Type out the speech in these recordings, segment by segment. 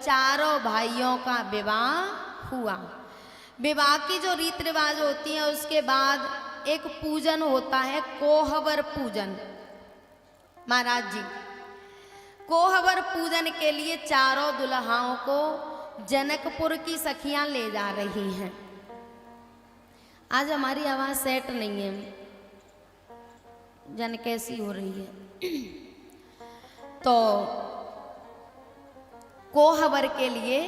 चारों भाइयों का विवाह हुआ। विवाह की जो रीत रिवाज होती है उसके बाद एक पूजन होता है, कोहबर पूजन। महाराज जी कोहबर पूजन के लिए चारों दुल्हाओं को जनकपुर की सखियां ले जा रही हैं। आज हमारी आवाज सेट नहीं है, जन कैसी हो रही है। तो कोहबर के लिए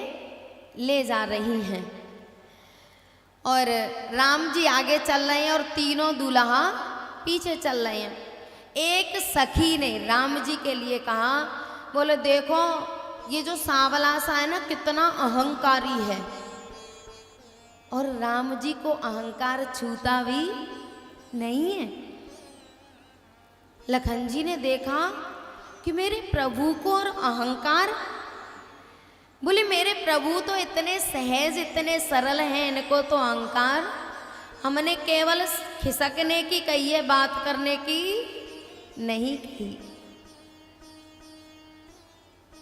ले जा रही हैं और राम जी आगे चल रहे हैं और तीनों दूल्हा पीछे चल रहे हैं। एक सखी ने राम जी के लिए कहा, बोले देखो ये जो सांवला सा है ना कितना अहंकारी है। और राम जी को अहंकार छूता भी नहीं है। लखन जी ने देखा कि मेरे प्रभु को और अहंकार, बोले मेरे प्रभु तो इतने सहज इतने सरल हैं, इनको तो अहंकार। हमने केवल खिसकने की कही है, बात करने की नहीं कही।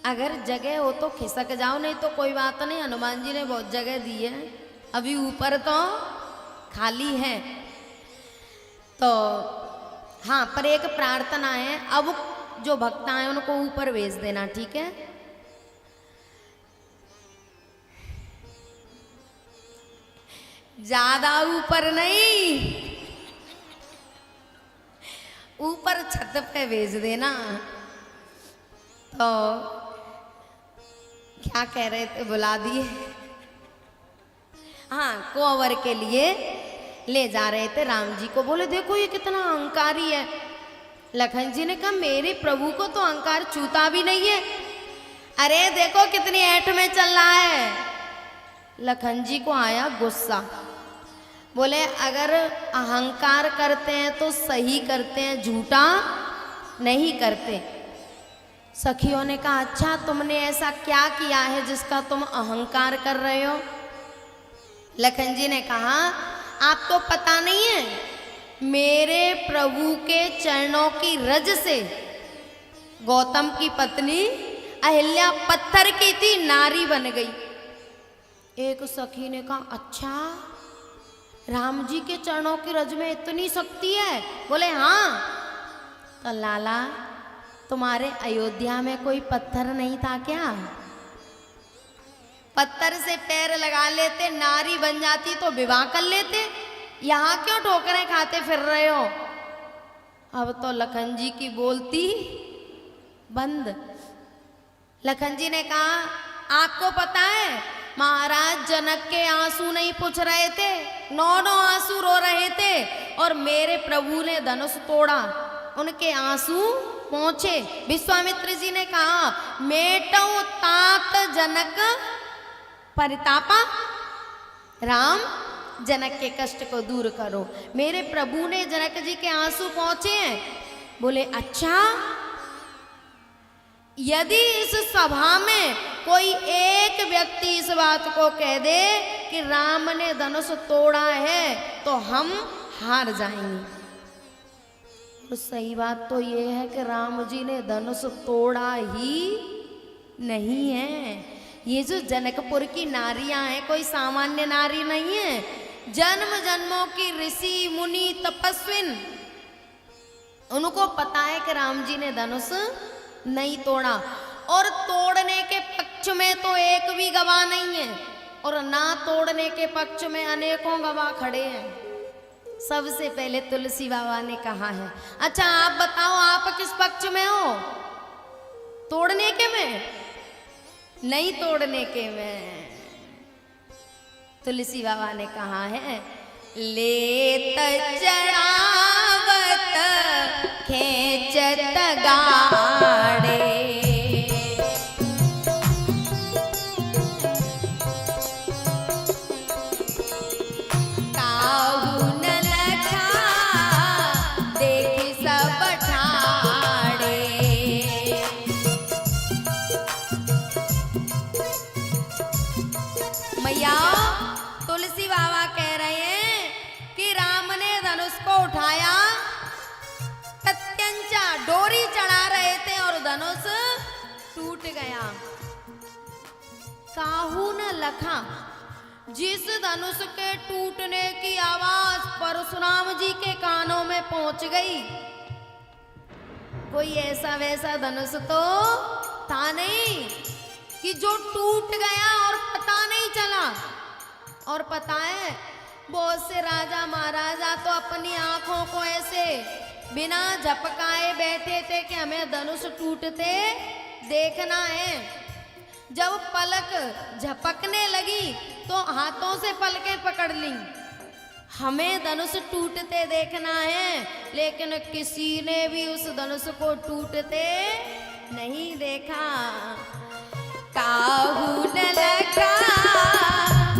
अगर जगह हो तो खिसक जाओ, नहीं तो कोई बात नहीं। हनुमान जी ने बहुत जगह दी है, अभी ऊपर तो खाली है। तो हाँ, पर एक प्रार्थना है, अब जो भक्त आए उनको ऊपर भेज देना, ठीक है। ज्यादा ऊपर नहीं, ऊपर छत पे भेज देना। तो क्या कह रहे थे, बुला दिए। हाँ, कोहबर के लिए ले जा रहे थे राम जी को। बोले देखो ये कितना अहंकारी है। लखन जी ने कहा मेरे प्रभु को तो अहंकार छूता भी नहीं है। अरे देखो कितनी ऐठ में चल रहा है। लखन जी को आया गुस्सा। बोले अगर अहंकार करते हैं तो सही करते हैं, झूठा नहीं करते। सखियों ने कहा अच्छा तुमने ऐसा क्या किया है जिसका तुम अहंकार कर रहे हो। लखन जी ने कहा आपको पता नहीं है, मेरे प्रभु के चरणों की रज से गौतम की पत्नी अहिल्या पत्थर की थी, नारी बन गई। एक सखी ने कहा अच्छा राम जी के चरणों की रज में इतनी शक्ति है। बोले हाँ। तो लाला तुम्हारे अयोध्या में कोई पत्थर नहीं था क्या? पत्थर से पैर लगा लेते, नारी बन जाती तो विवाह कर लेते। यहाँ क्यों ठोकरें खाते फिर रहे हो? अब तो लखन जी की बोलती बंद। लखन जी ने कहा आपको पता है महाराज जनक के आंसू नहीं पूछ रहे थे, 9 आंसू रो रहे थे और मेरे प्रभु ने धनुष तोड़ा, उनके आंसू पहुंचे। विश्वामित्र जी ने कहा मेटो तात जनक परितापा, राम जनक के कष्ट को दूर करो। मेरे प्रभु ने जनक जी के आंसू पहुंचे हैं। बोले अच्छा, यदि इस सभा में कोई एक व्यक्ति इस बात को कह दे कि राम ने धनुष तोड़ा है तो हम हार जाएंगे। तो सही बात तो ये है कि राम जी ने धनुष तोड़ा ही नहीं है। ये जो जनकपुर की नारियां हैं कोई सामान्य नारी नहीं है। जन्म जन्मों की ऋषि मुनि तपस्विन, उनको पता है कि राम जी ने धनुष नहीं तोड़ा। और तोड़ने के पक्ष में तो एक भी गवाह नहीं है और ना तोड़ने के पक्ष में अनेकों गवाह खड़े हैं। सबसे पहले तुलसी बाबा ने कहा है। अच्छा आप बताओ आप किस पक्ष में हो? तोड़ने के में? नहीं तोड़ने के में। तुलसी बाबा ने कहा है लेत चढ़ावत खेचत गाड़े, मैया तुलसी बाबा कह रहे हैं कि राम ने धनुष को उठाया, तत्यंचा डोरी चढ़ा रहे थे और धनुष टूट गया। काहू न लखा। जिस धनुष के टूटने की आवाज परशुराम जी के कानों में पहुंच गई, कोई ऐसा वैसा धनुष तो था नहीं कि जो टूट गया और पता नहीं चला। और पता है, बहुत से राजा महाराजा तो अपनी आंखों को ऐसे बिना झपकाए बैठे थे कि हमें धनुष टूटते देखना है। जब पलक झपकने लगी तो हाथों से पलकें पकड़ ली, हमें धनुष टूटते देखना है। लेकिन किसी ने भी उस धनुष को टूटते नहीं देखा। काहू न लखा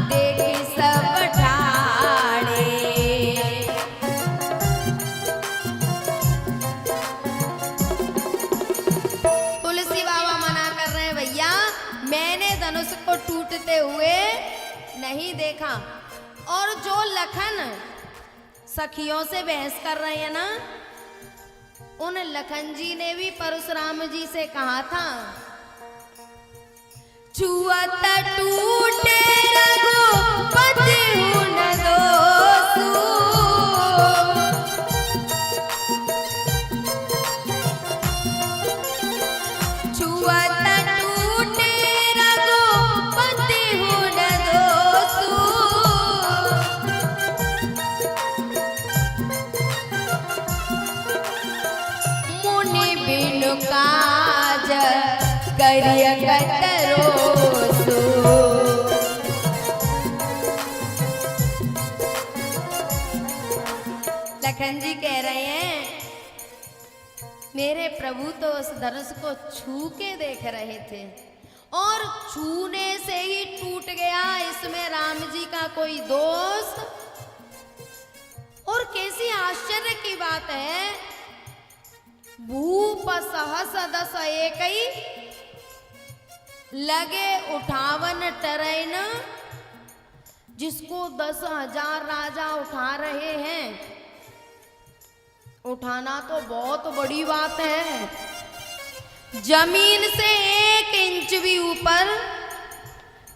देख सब ठाणे। तुलसी बाबा मना कर रहे हैं, भैया मैंने धनुष को टूटते हुए नहीं देखा। और जो लखन सखियों से बहस कर रहे हैं ना, उन लखन जी ने भी परशुराम जी से कहा था, छुअत टूटे रघुपति हूँ न दोषु। छुअत टूटे रघुपति हूँ न दोषु। मुनि बिनु काज करिय कतरोसु। लखन जी कह रहे हैं, मेरे प्रभु तो उस धनुष को छू के देख रहे थे और छूने से ही टूट गया, इसमें राम जी का कोई दोष। और कैसी आश्चर्य की बात है, भूप सहस दस एकई लगे उठावन टरैन। जिसको 10,000 राजा उठा रहे हैं, उठाना तो बहुत बड़ी बात है। जमीन से 1 इंच भी ऊपर,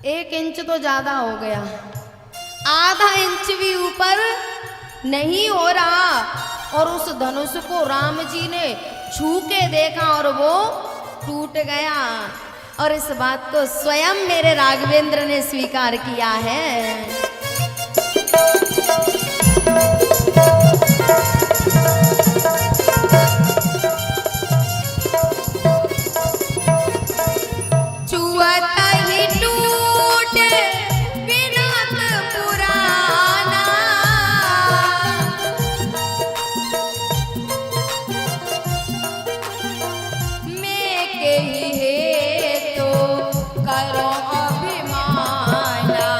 1 इंच तो ज्यादा हो गया, आधा इंच भी ऊपर नहीं हो रहा। और उस धनुष को राम जी ने छू के देखा और वो टूट गया। और इस बात को स्वयं मेरे राघवेंद्र ने स्वीकार किया है। छुअत ही टूट बिना पुराना। मैं के ही तो करो अभिमाना।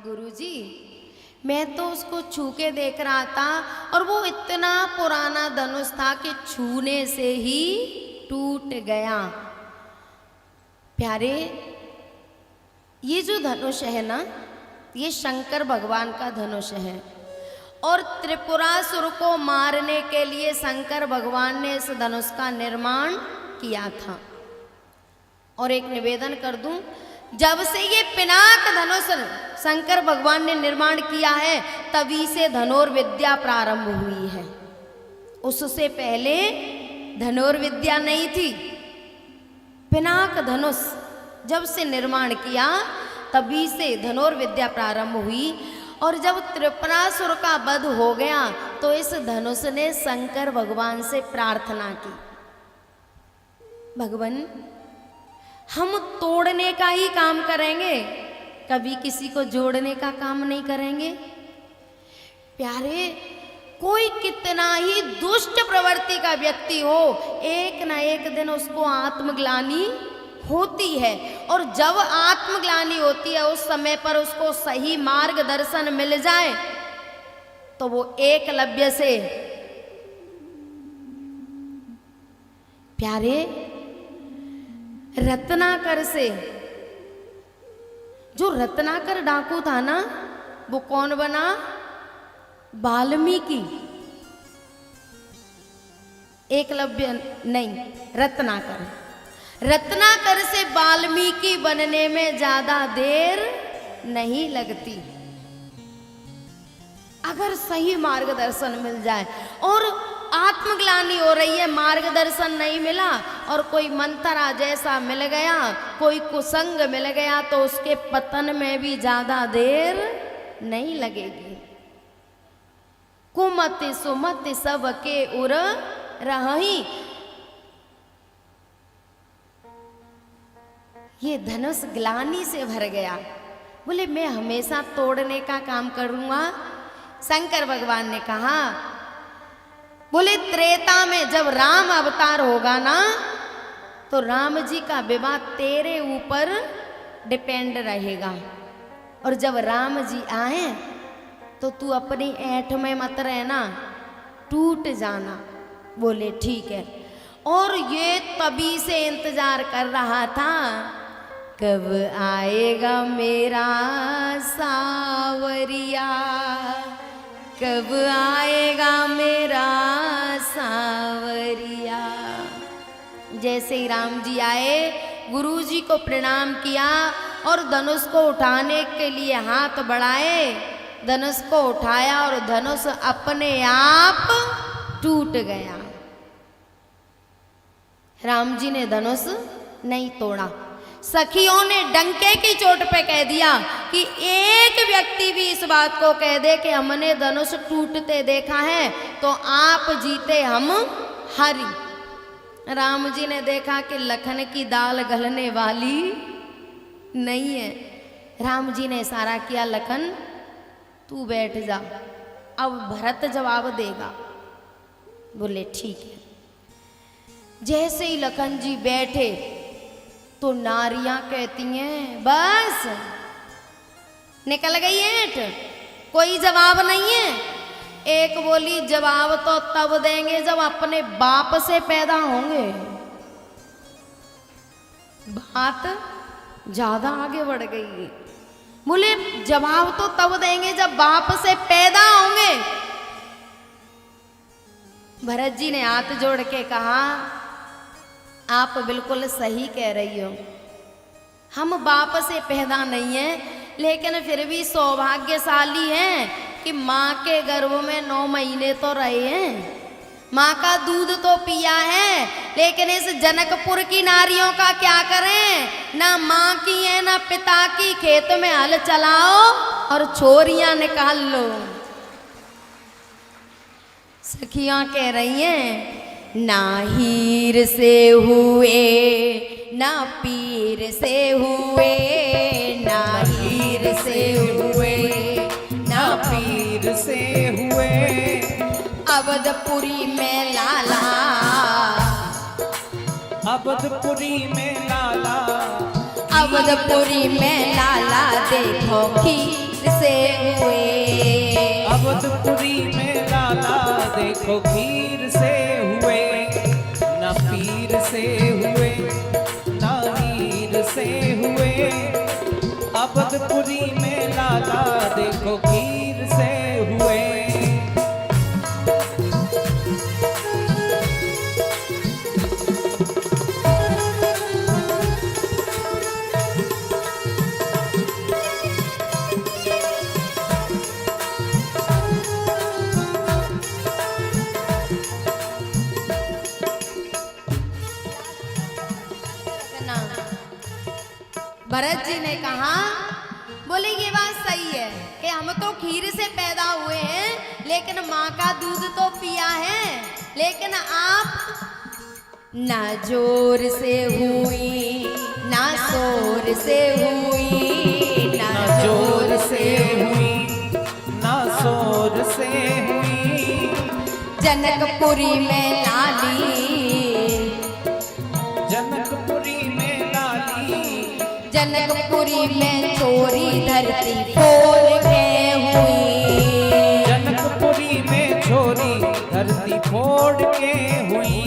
गुरुजी, मैं तो उसको छू के देख रहा था और वो इतना पुराना धनुष था कि छूने से ही टूट गया। प्यारे, ये जो धनुष है ना, ये शंकर भगवान का धनुष है और त्रिपुरासुर को मारने के लिए शंकर भगवान ने इस धनुष का निर्माण किया था। और एक निवेदन कर दूं, जब से ये पिनाक धनुष शंकर भगवान ने निर्माण किया है, तभी से धनुर्विद्या प्रारंभ हुई है। उससे पहले धनुर्विद्या नहीं थी। पिनाक धनुष जब से निर्माण किया, तभी से धनुर्विद्या प्रारंभ हुई। और जब त्रिपुरासुर का वध हो गया, तो इस धनुष ने शंकर भगवान से प्रार्थना की, भगवान हम तोड़ने का ही काम करेंगे, कभी किसी को जोड़ने का काम नहीं करेंगे। प्यारे, कोई कितना ही दुष्ट प्रवृत्ति का व्यक्ति हो, एक ना एक दिन उसको आत्मग्लानि होती है। और जब आत्मग्लानि होती है उस समय पर उसको सही मार्गदर्शन मिल जाए तो वो एकलव्य से प्यारे रत्नाकर से, जो रत्नाकर डाकू था ना, वो कौन बना? वाल्मीकि। एकलव्य नहीं, रत्नाकर। रत्नाकर से वाल्मीकि बनने में ज्यादा देर नहीं लगती अगर सही मार्गदर्शन मिल जाए। और आत्मग्लानि हो रही है, मार्गदर्शन नहीं मिला और कोई मंत्रा जैसा मिल गया, कोई कुसंग मिल गया तो उसके पतन में भी ज्यादा देर नहीं लगेगी। कुमति सुमति सबके उर रही। ये धनुष ग्लानि से भर गया। बोले मैं हमेशा तोड़ने का काम करूंगा। शंकर भगवान ने कहा, बोले त्रेता में जब राम अवतार होगा ना तो राम जी का विवाह तेरे ऊपर डिपेंड रहेगा। और जब राम जी आए तो तू अपनी ऐठ में मत रहना, टूट जाना। बोले ठीक है। और ये तभी से इंतजार कर रहा था, कब आएगा मेरा सावरिया, कब आएगा मेरा सावरिया। जैसे ही राम जी आए, गुरु जी को प्रणाम किया और धनुष को उठाने के लिए हाथ बढ़ाए। धनुष को उठाया और धनुष अपने आप टूट गया। राम जी ने धनुष नहीं तोड़ा। सखियों ने डंके की चोट पे कह दिया कि एक व्यक्ति भी इस बात को कह दे कि हमने धनुष टूटते देखा है तो आप जीते हम हारी। राम जी ने देखा कि लखन की दाल गलने वाली नहीं है। राम जी ने इशारा किया, लखन तू बैठ जा, अब भरत जवाब देगा। बोले ठीक है। जैसे ही लखन जी बैठे तो नारियां कहती हैं, बस निकल गई ऐंठ, कोई जवाब नहीं है। एक बोली, जवाब तो तब देंगे जब अपने बाप से पैदा होंगे। बात ज्यादा आगे बढ़ गई। बोले जवाब तो तब देंगे जब बाप से पैदा होंगे। भरत जी ने हाथ जोड़ के कहा, आप बिल्कुल सही कह रही हो, हम बाप से पैदा नहीं हैं, लेकिन फिर भी सौभाग्यशाली हैं कि माँ के गर्भ में 9 महीने तो रहे हैं, माँ का दूध तो पिया है। लेकिन इस जनकपुर की नारियों का क्या करें, ना माँ की है ना पिता की। खेत में हल चलाओ और छोरियां निकाल लो। सखियां कह रही हैं, ना हीर से हुए ना पीर से हुए, ना हीर से हुए ना पीर से हुए, अवधपुरी में लाला, अवधपुरी में लाला, अवधपुरी में लाला देखो खीर से हुए, अवधपुरी में लाला देखो खीर से हुए, ना पीर से हुए ना हीर से हुए, अवधपुरी में लाला देखो खीर से हुए। भरत जी ने कहा, बोले ये बात सही है कि हम तो खीर से पैदा हुए हैं, लेकिन माँ का दूध तो पिया है। लेकिन आप ना जोर से हुई ना शोर से हुई, ना जोर से हुई ना शोर से हुई, जनकपुरी में लाली, जनकपुरी में लाली, जनकपुरी में चोरी धरती फोड़ के हुई, जनकपुरी में छोरी धरती फोड़ के हुई।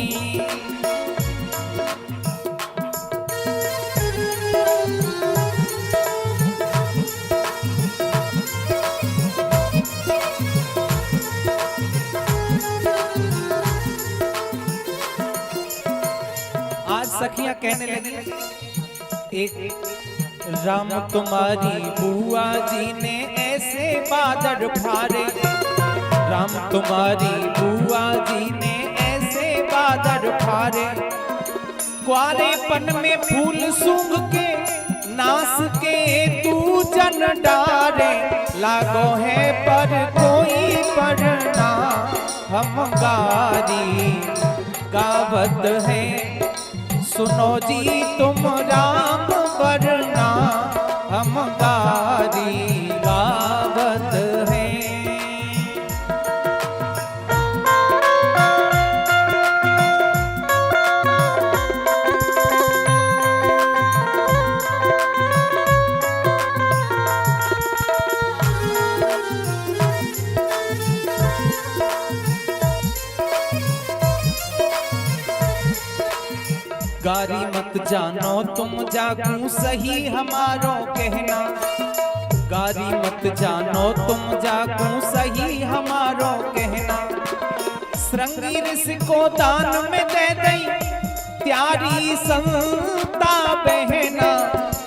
आज सखियां कहने लगी, एक राम तुम्हारी बुआ जी ने ऐसे बादल फाड़े, राम तुम्हारी बुआ जी ने ऐसे बादल फाड़े, कुआरेपन में फूल सूंघ के नास के तू जन डारे, लागो है पर कोई पढ़ना हम गारी गावत है, सुनो जी तुम राम वरना हम गारी गावत है। गारी मत जानो तुम जागू सही हमारो कहना, गारी मत जानो तुम जागू सही हमारो कहना, श्रृंगी ऋषि को दान में दे दई त्यारी संता बहना,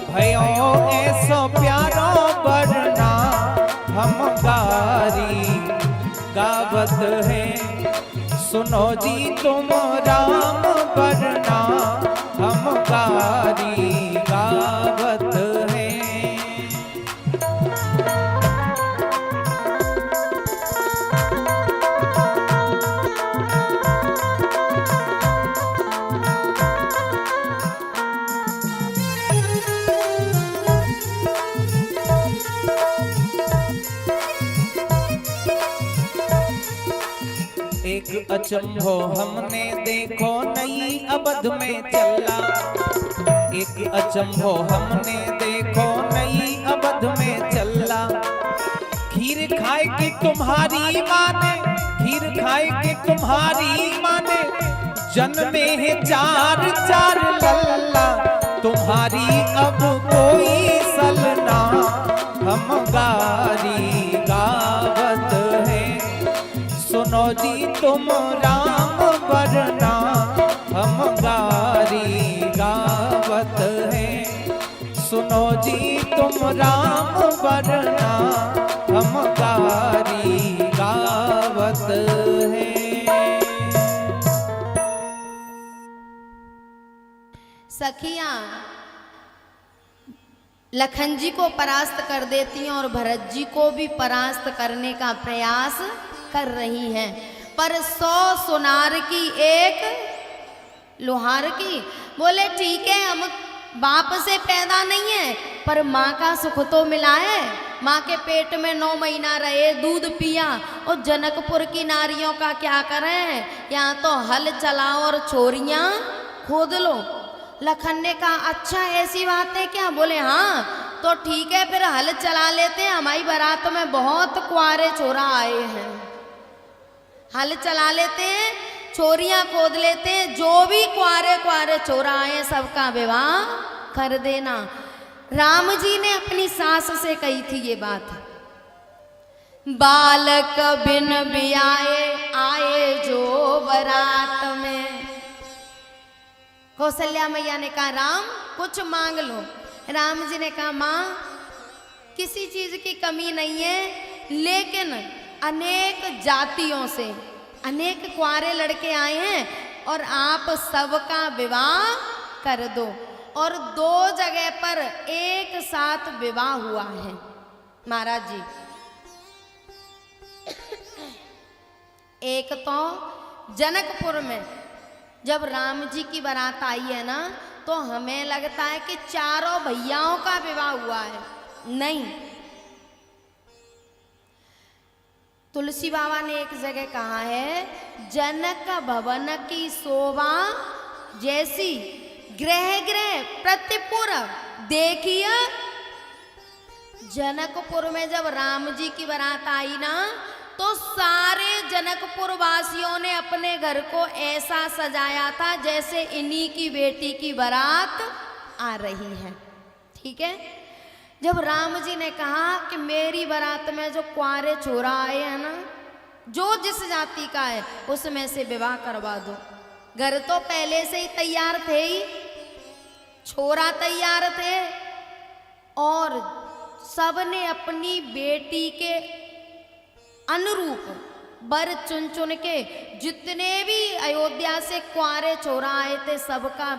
भयो ऐसो प्यारो बरना हम गारी गावत है, सुनो जी तुम राम वरना हम गारी गावत है। एक अचंभो हमने देखो नई अवध में चला, एक अचंभो हमने देखो नई अवध में चला, खीर खाए कि तुम्हारी माने, खीर खाए कि तुम्हारी माने, जन्मे है चार चार लल्ला, तुम्हारी अब कोई सलना हम गारी गावत है, सुनो जी तुम राम वरना हम गारी गावत है, सुनो जी तुम राम वरना हम गारी गावत है। सखियां लखन जी को परास्त कर देती हैं और भरत जी को भी परास्त करने का प्रयास कर रही हैं, पर 100 सुनार की एक लोहार की। बोले ठीक है, हम बाप से पैदा नहीं है पर माँ का सुख तो मिला है, माँ के पेट में 9 महीना रहे, दूध पिया। और जनकपुर की नारियों का क्या करें, यहाँ तो हल चलाओ और छोरियाँ खोद लो। लखन ने कहा अच्छा ऐसी बात है क्या? बोले हाँ तो ठीक है, फिर हल चला लेते हैं, हमारी बारात में बहुत कुंवारे छोरा आए हैं, हल चला लेते हैं, छोरियां खोद लेते हैं, जो भी कुंवारे कुंवारे छोरा आए सबका विवाह कर देना। राम जी ने अपनी सास से कही थी ये बात, बालक बिन बियाए आए जो बारात में। कौशल्या मैया ने कहा राम कुछ मांग लो। राम जी ने कहा माँ किसी चीज की कमी नहीं है, लेकिन अनेक जातियों से अनेक कुंवारे लड़के आए हैं और आप सबका विवाह कर दो। और 2 जगह पर एक साथ विवाह हुआ है महाराज जी। एक तो जनकपुर में जब राम जी की बारात आई है ना, तो हमें लगता है कि चारों भैयाओं का विवाह हुआ है, नहीं, तुलसी बाबा ने एक जगह कहा है, जनक भवन की शोभा जैसी ग्रह ग्रह प्रतिपुर देखिए। जनकपुर में जब राम जी की बारात आई ना, तो सारे जनकपुर वासियों ने अपने घर को ऐसा सजाया था जैसे इन्हीं की बेटी की बारात आ रही है। ठीक है। जब राम जी ने कहा कि मेरी बारात में जो कुंवारे छोरा आए हैं ना, जो जिस जाति का है उसमें से विवाह करवा दो। घर तो पहले से ही तैयार थे ही, छोरा तैयार थे, और सबने अपनी बेटी के अनुरूप वर चुन चुन के जितने भी अयोध्या से कुंवारे छोरा आए थे सबका